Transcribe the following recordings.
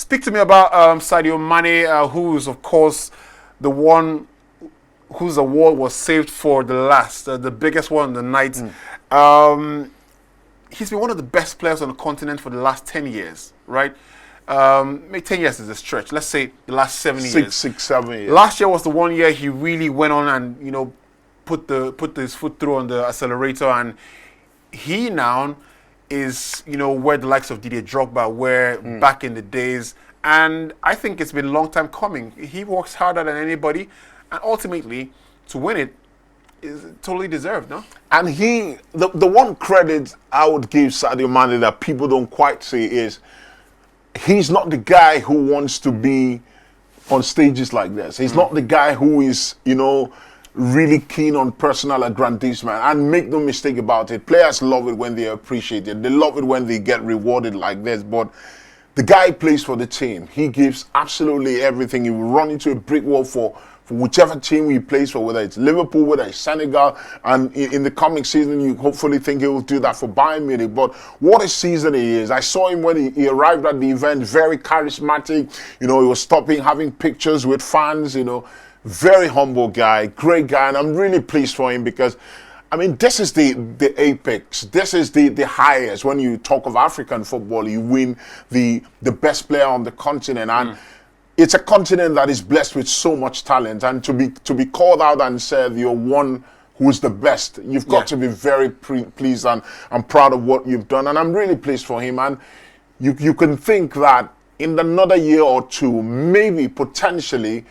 speak to me about Sadio Mané, who's of course the one whose award was saved for the last, the biggest one on the night. He's been one of the best players on the continent for the last 10 years, right? Maybe 10 years is a stretch. Let's say the last 7 years. 6, 7 years. Last year was the 1 year he really went on and, you know, put his foot through on the accelerator, and he now is, you know, where the likes of Didier Drogba were back in the days. And I think it's been a long time coming. He works harder than anybody, and ultimately, to win it is totally deserved, no? And the one credit I would give Sadio Mané that people don't quite see is he's not the guy who wants to be on stages like this. He's not the guy who is, you know, really keen on personal aggrandizement. And make no mistake about it, players love it when they appreciate it. They love it when they get rewarded like this. But the guy plays for the team. He gives absolutely everything. He will run into a brick wall for whichever team he plays for, whether it's Liverpool, whether it's Senegal, and in the coming season, you hopefully think he will do that for Bayern Munich. But what a season he is. I saw him when he arrived at the event, very charismatic. You know, he was stopping, having pictures with fans, you know, very humble guy, great guy, and I'm really pleased for him because, I mean, this is the apex. This is the highest. When you talk of African football, you win the best player on the continent, and it's a continent that is blessed with so much talent, and to be called out and said you're one who's the best, you've got to be very pleased and proud of what you've done. And I'm really pleased for him. And you can think that in another year or two, maybe potentially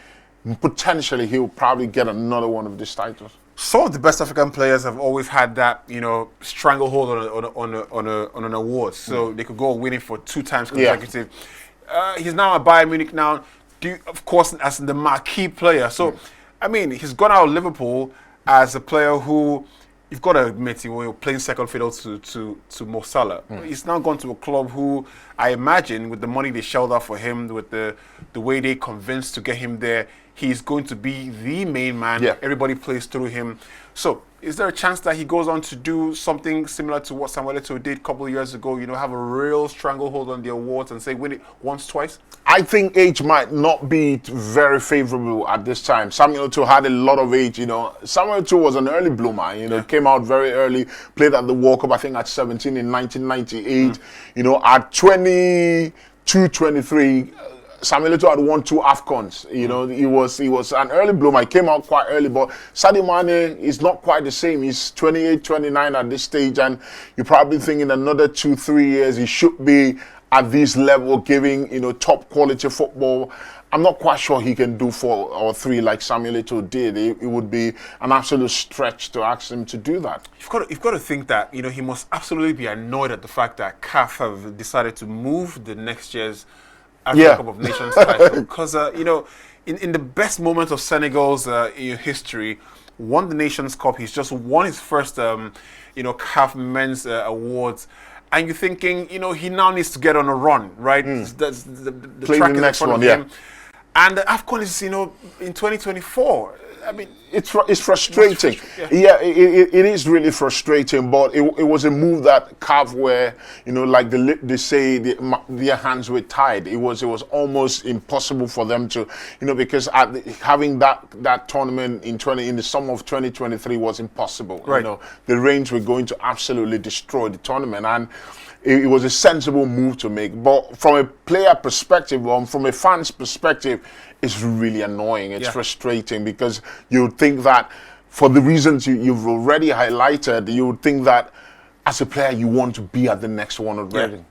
he'll probably get another one of these titles. Some of the best African players have always had that, you know, stranglehold on an award, so they could go winning for 2 times consecutive. He's now at Bayern Munich now, of course, as the marquee player. So, I mean, he's gone out of Liverpool as a player who, you've got to admit, when you're playing second fiddle to Mo Salah. He's now gone to a club who, I imagine, with the money they shelled out for him, with the way they convinced to get him there, he's going to be the main man. Everybody plays through him. So, is there a chance that he goes on to do something similar to what Samuel Eto'o did a couple of years ago, you know, have a real stranglehold on the awards and say win it once, twice? I think age might not be very favorable at this time. Samuel Eto'o had a lot of age, you know. Samuel Eto'o was an early bloomer, you know, came out very early, played at the World Cup, I think at 17 in 1998. You know, at 22, 23, Samuel Eto'o had won 2 AFCONs. You know, he was an early bloomer. He came out quite early, but Sadio Mané is not quite the same. He's 28, 29 at this stage, and you probably think in another 2, 3 years he should be at this level, giving, you know, top quality football. I'm not quite sure he can do 4 or 3 like Samuel Eto'o did. It would be an absolute stretch to ask him to do that. You've got to think that, you know, he must absolutely be annoyed at the fact that CAF have decided to move the next year's African Cup of Nations title, because you know, in the best moment of Senegal's history, won the Nations Cup. He's just won his first you know, CAF Men's Awards, and you're thinking, you know, he now needs to get on a run, right? That's the track is in front of him, and the AFCON is, you know, in 2024. I mean, it's frustrating. It is really frustrating. But it was a move that CAF were, you know, like they say, their hands were tied. It was almost impossible for them to, you know, because having that tournament in the summer of 2023 was impossible. Right. You know, the rains were going to absolutely destroy the tournament, and it was a sensible move to make. But from a player perspective, or from a fan's perspective, it's really annoying. It's frustrating, because you would think that, for the reasons you've already highlighted, you would think that as a player you want to be at the next one already.